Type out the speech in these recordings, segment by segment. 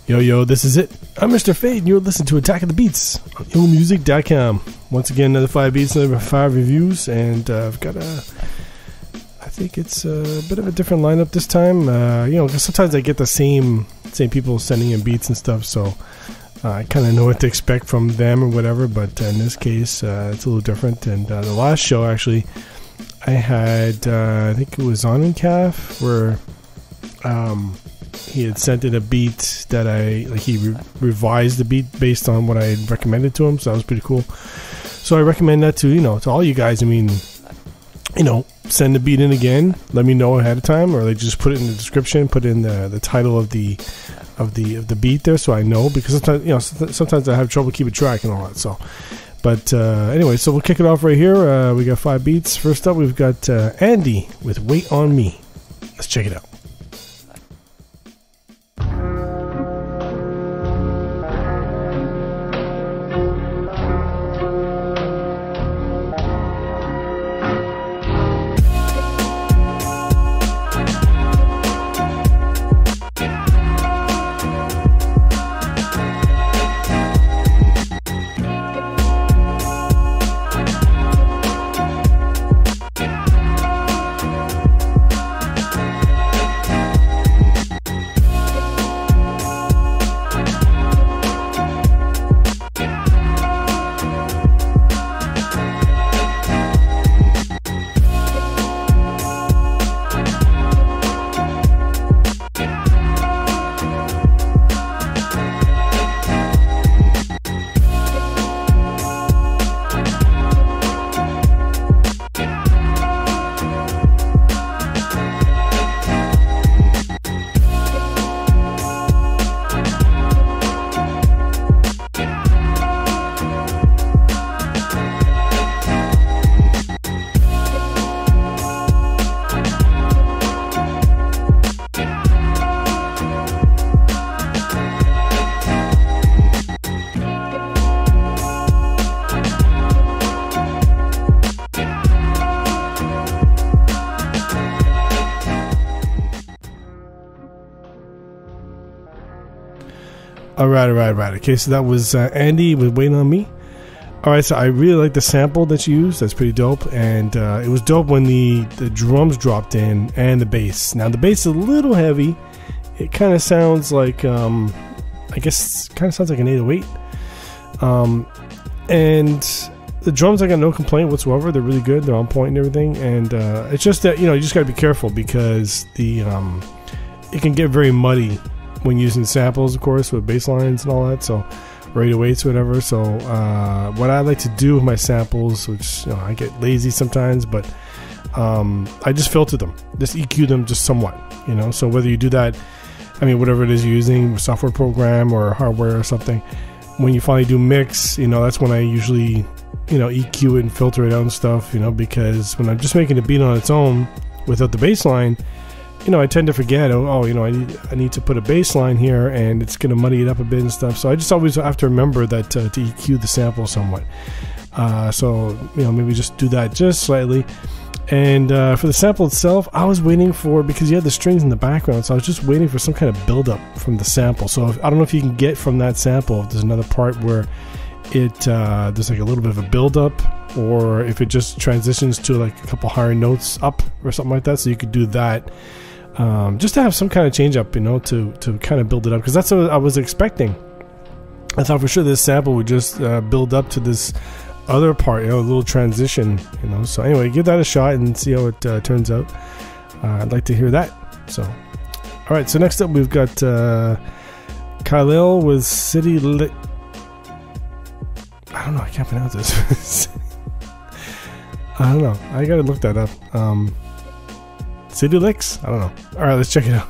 Yo, this is it. I'm Mr. Fade, and you're listening to Attack of the Beats on IllMuzik.com. Once again, another 5 beats, another 5 reviews, and I've got I think it's a bit of a different lineup this time. Because sometimes I get the same people sending in beats and stuff, so I kind of know what to expect from them or whatever, but in this case, it's a little different. And the last show, actually, I had, I think it was on Calf, where he had sent in a beat that he revised the beat based on what I had recommended to him, so that was pretty cool. So I recommend that to all you guys. I mean, send the beat in again, let me know ahead of time, or just put it in the description, put in the title of the beat there, so I know, because sometimes I have trouble keeping track and all that. So, but anyway, so we'll kick it off right here. We got 5 beats. First up, we've got Andy with "Wait on Me." Let's check it out. All right. Okay, so that was Andy with "Waiting on Me." All right, so I really like the sample that you used. That's pretty dope, and it was dope when the drums dropped in and the bass. Now the bass is a little heavy. It kind of sounds like, I guess, kind of sounds like an 808. And the drums, I got no complaint whatsoever. They're really good. They're on point and everything. And it's just that you just got to be careful, because it can get very muddy when using samples, of course, with bass lines and all that, so, or 808s, whatever. So what I like to do with my samples, which I get lazy sometimes, but I just filter them, just EQ them just somewhat, so whether you do that, whatever it is you're using, software program or hardware or something, when you finally do mix, that's when I usually EQ it and filter it out and stuff, because when I'm just making a beat on its own without the bass line, I tend to forget, I need to put a bass line here, and it's going to muddy it up a bit and stuff. So I just always have to remember that to EQ the sample somewhat. So maybe just do that just slightly. And for the sample itself, I was waiting for, because you had the strings in the background, so I was just waiting for some kind of build-up from the sample. So I don't know if you can get from that sample if there's another part where there's like a little bit of a build-up, or if it just transitions to like a couple higher notes up or something like that. So you could do that. Just to have some kind of change up, to kind of build it up, because that's what I was expecting. I thought for sure this sample would just build up to this other part, a little transition, So anyway, give that a shot and see how it turns out. I'd like to hear that. So, all right. So next up, we've got Khalil with City Lit. I don't know. I can't pronounce this. I don't know. I gotta look that up. City Licks? I don't know. All right, let's check it out.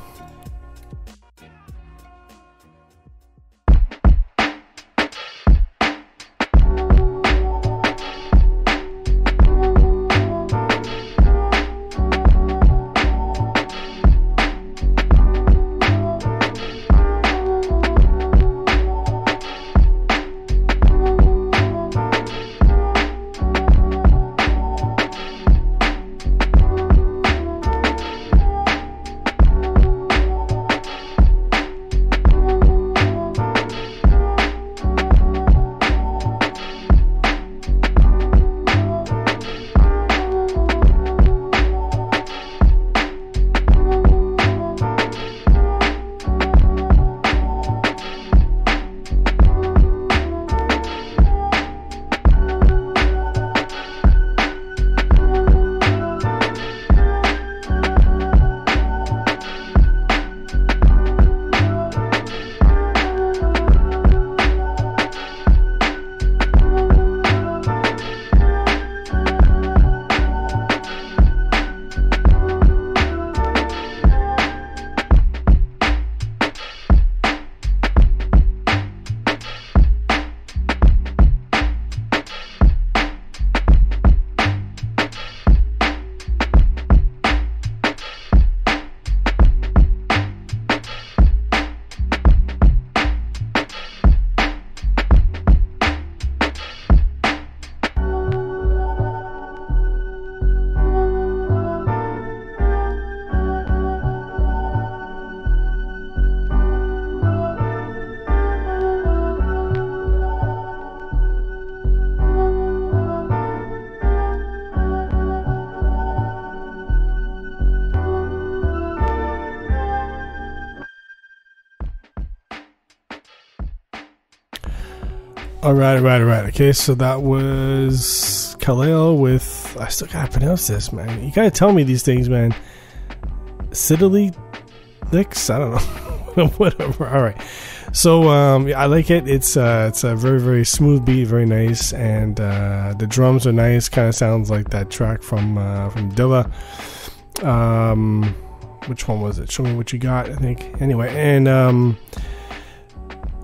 All right. Okay, so that was Kaleo with, I still gotta pronounce this, man. You gotta tell me these things, man. Sidley Licks? I don't know. Whatever. All right. So yeah, I like it. It's a very, very smooth beat, very nice, and the drums are nice. Kind of sounds like that track from Dilla. Which one was it? Show Me What You Got, I think. Anyway, and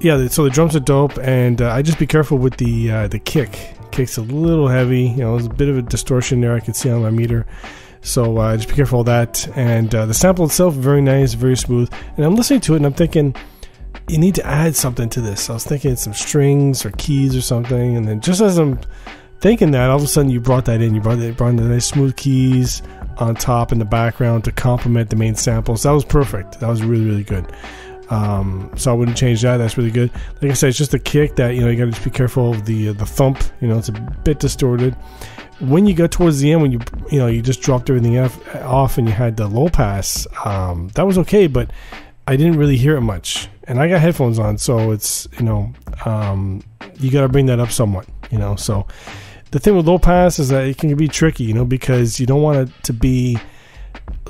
yeah, so the drums are dope, and I just be careful with the kick. Kick's a little heavy, you know. There's a bit of a distortion there I can see on my meter, so just be careful of that. And the sample itself, very nice, very smooth. And I'm listening to it, and I'm thinking, you need to add something to this. I was thinking some strings or keys or something, and then just as I'm thinking that, all of a sudden you brought that in. You brought the nice smooth keys on top in the background to complement the main samples. That was perfect. That was really, really good. So I wouldn't change that. That's really good. Like I said, it's just a kick that, you know, you got to just be careful of the thump. You know, it's a bit distorted. When you got towards the end, when you just dropped everything off and you had the low pass, that was okay, but I didn't really hear it much. And I got headphones on, so it's, you know, you got to bring that up somewhat, you know. So the thing with low pass is that it can be tricky, you know, because you don't want it to be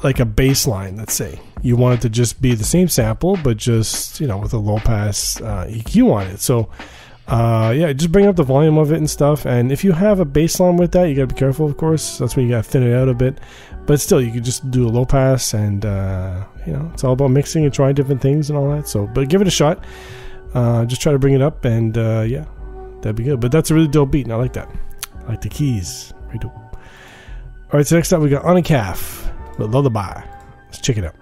like a bass line, let's say. You want it to just be the same sample, but just, you know, with a low pass EQ on it. So yeah, just bring up the volume of it and stuff. And if you have a bass line with that, you got to be careful, of course. That's when you got to thin it out a bit. But still, you could just do a low pass, and you know, it's all about mixing and trying different things and all that. So, but give it a shot. Just try to bring it up, and yeah, that'd be good. But that's a really dope beat, and I like that. I like the keys. Very dope. All right, so next up we got On a Calf with Lullaby. Let's check it out.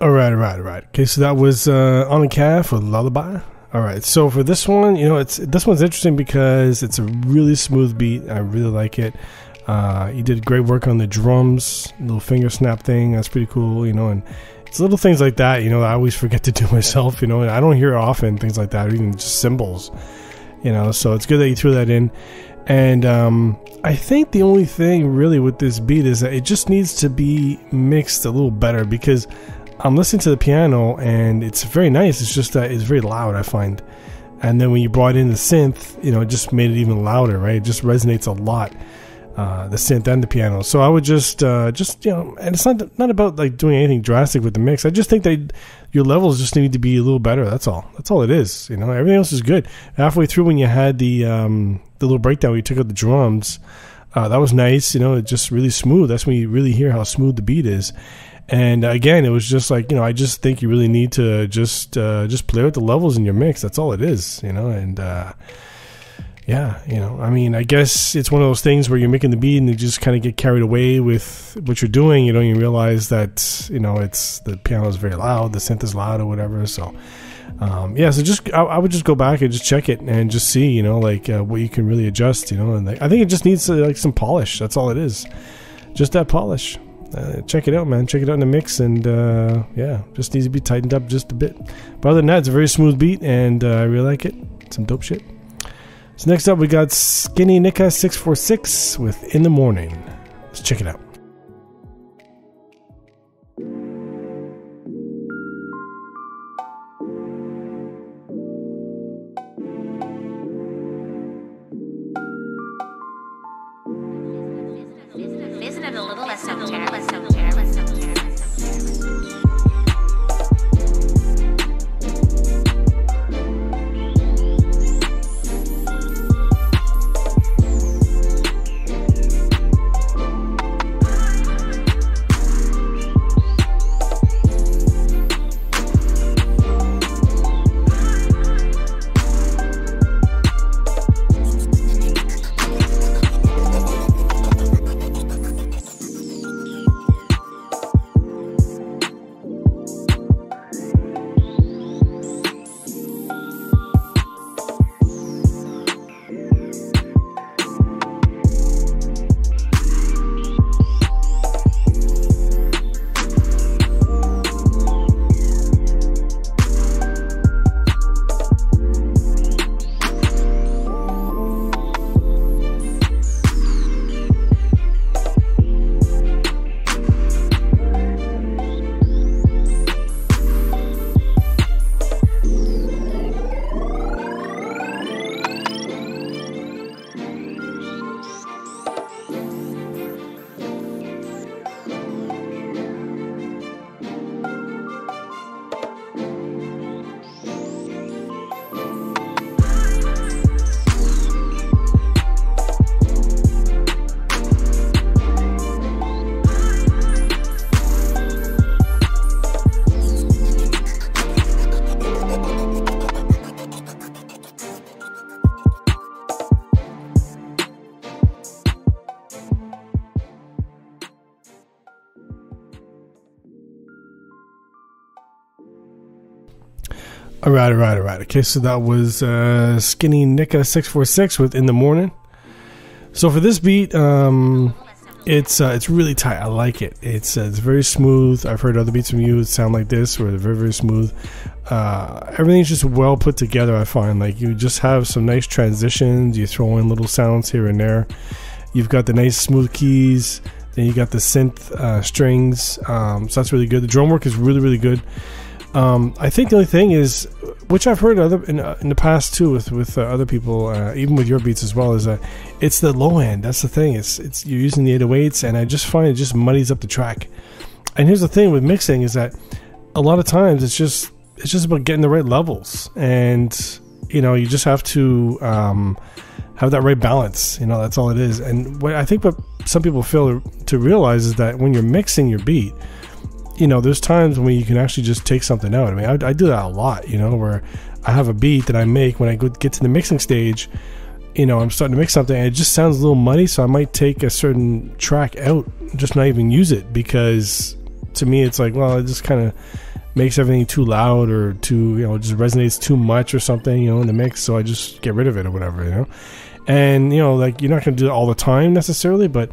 All right. Okay, so that was On a Calf with Lullaby. All right, so for this one, you know, this one's interesting because it's a really smooth beat. I really like it. You did great work on the drums, little finger snap thing. That's pretty cool, you know, and it's little things like that, you know, I always forget to do myself, you know, and I don't hear it often, things like that, or even just cymbals, you know, so it's good that you threw that in. And I think the only thing really with this beat is that it just needs to be mixed a little better, because I'm listening to the piano and it's very nice. It's just that it's very loud, I find. And then when you brought in the synth, you know, it just made it even louder, right? It just resonates a lot, the synth and the piano. So I would just you know, and it's not about like doing anything drastic with the mix. I just think that your levels just need to be a little better. That's all. That's all it is. You know, everything else is good. Halfway through, when you had the little breakdown where you took out the drums, That was nice. You know, it's just really smooth. That's when you really hear how smooth the beat is. And again, it was just like, you know, I just think you really need to just play with the levels in your mix. That's all it is, you know. And yeah, you know, I mean, I guess it's one of those things where you're making the beat and you just kind of get carried away with what you're doing. You don't even realize that, you know, it's the piano is very loud, the synth is loud or whatever. So yeah, so just I would just go back and just check it and just see, you know, like what you can really adjust, you know. And I think it just needs like some polish. That's all it is, just that polish. Check it out, man. Check it out in the mix, and yeah, just needs to be tightened up just a bit. But other than that, it's a very smooth beat, and I really like it. Some dope shit. So next up, we got Skinny Nika 646 with In the Morning. Let's check it out. Isn't it a little esoteric? All right. Okay, so that was Skinny Nika 646 with In the Morning. So for this beat, it's really tight. I like it. It's very smooth. I've heard other beats from you that sound like this, where they're very, very smooth. Everything's just well put together, I find. Like, you just have some nice transitions. You throw in little sounds here and there. You've got the nice smooth keys. Then you got the synth strings. So that's really good. The drum work is really, really good. I think the only thing is, which I've heard in the past too with other people, even with your beats as well, is that it's the low end. That's the thing. It's you're using the 808s, and I just find it just muddies up the track. And here's the thing with mixing is that a lot of times it's just about getting the right levels, and you know, you just have to have that right balance. You know, that's all it is. And what I think what some people fail to realize is that when you're mixing your beat, you know, there's times when you can actually just take something out. I mean, I do that a lot, you know, where I have a beat that I make when I get to the mixing stage. You know, I'm starting to mix something and it just sounds a little muddy, so I might take a certain track out, just not even use it, because to me it's like, well, it just kind of makes everything too loud or too, you know, just resonates too much or something, you know, in the mix, so I just get rid of it or whatever, you know. And, you know, like, you're not going to do it all the time necessarily, but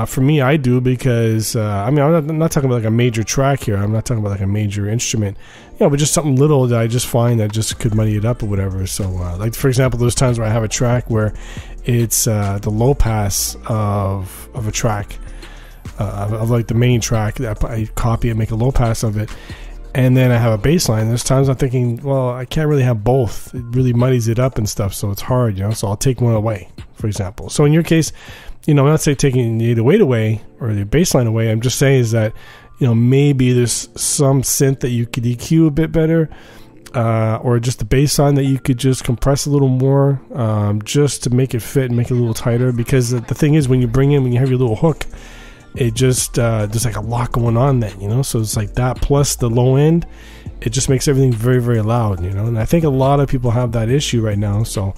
for me, I do, because I mean, I'm not talking about like a major track here. I'm not talking about like a major instrument, you know, but just something little that I just find that just could muddy it up or whatever. So, like for example, those times where I have a track where it's the low pass of a track, of like the main track, that I copy and make a low pass of it, and then I have a bass line. There's times I'm thinking, well, I can't really have both. It really muddies it up and stuff, so it's hard, you know. So I'll take one away, for example. So in your case, you know, I'm not saying taking the 808 away or the bass line away. I'm just saying is that, you know, maybe there's some synth that you could EQ a bit better. or just the bass line that you could just compress a little more, just to make it fit and make it a little tighter. Because the thing is, when you have your little hook, it just there's like a lot going on then, you know. So it's like that plus the low end, it just makes everything very, very loud, you know. And I think a lot of people have that issue right now. So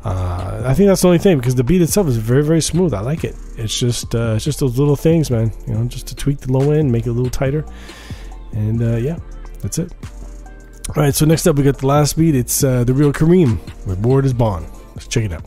I think that's the only thing, because the beat itself is very, very smooth. I like it. It's just those little things, man, you know, just to tweak the low end, make it a little tighter. And yeah, that's it. All right, so next up we got the last beat. It's The Real Kareem with Word is Bond. Let's check it out.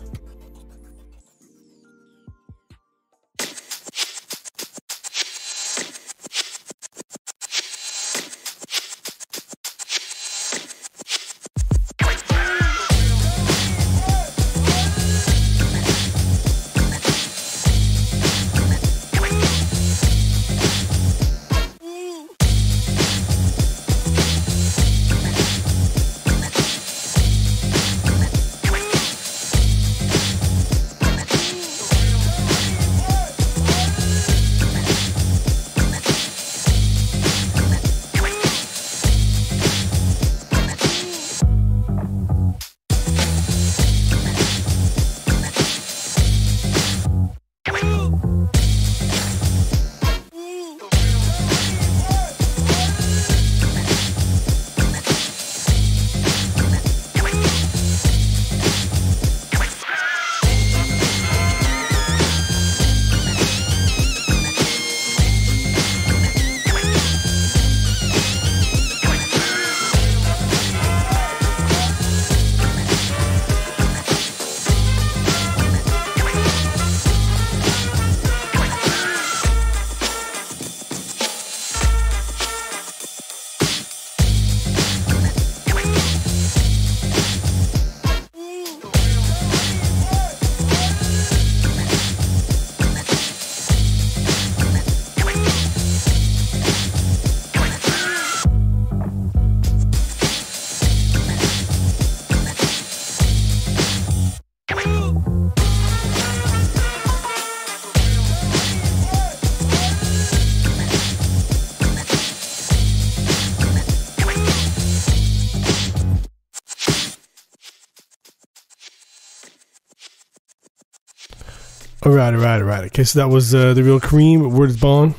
All right. Okay, so that was The Real Kareem, Word is Bond.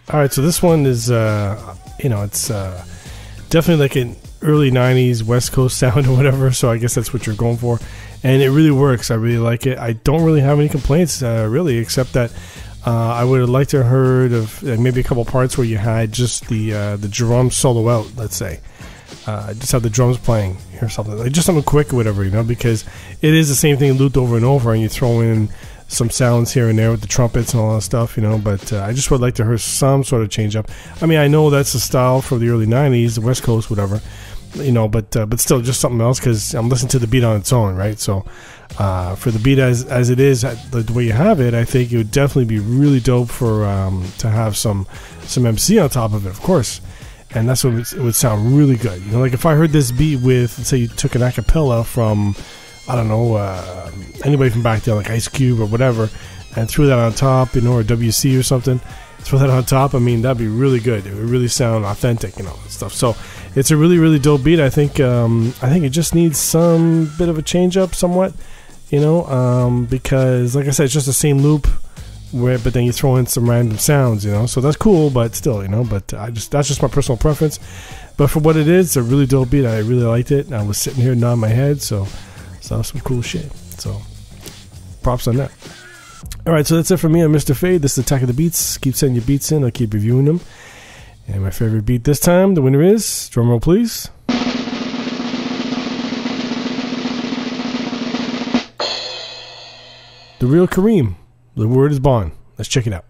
All right, so this one is, it's definitely like an early 90s West Coast sound or whatever, so I guess that's what you're going for. And it really works. I really like it. I don't really have any complaints, really, except that I would have liked to have heard of maybe a couple parts where you had just the drum solo out, let's say. Just have the drums playing or something. Like just something quick or whatever, you know, because it is the same thing looped over and over, and you throw in some sounds here and there with the trumpets and all that stuff, you know, but I just would like to hear some sort of change up. I mean, I know that's the style for the early 90s, the West Coast, whatever, you know, but still just something else, because I'm listening to the beat on its own, right? So for the beat as it is, the way you have it, I think it would definitely be really dope for to have some MC on top of it, of course. And that's what it would sound really good. You know, like if I heard this beat with, let's say you took an a cappella from, I don't know, anybody from back there, like Ice Cube or whatever, and threw that on top, you know, or WC or something, throw that on top, I mean, that'd be really good. It would really sound authentic, you know, and stuff. So it's a really, really dope beat. I think it just needs some bit of a change up somewhat, you know, because like I said, it's just the same loop, but then you throw in some random sounds, you know, so that's cool, but still, you know, but that's just my personal preference. But for what it is, it's a really dope beat. I really liked it. I was sitting here nodding my head, so some cool shit. So props on that. All right, so that's it for me on Mr. Fade. This is Attack of the Beats. Keep sending your beats in. I'll keep reviewing them. And my favorite beat this time, the winner is, drum roll please, The Real Kareem. The Word is Bond. Let's check it out.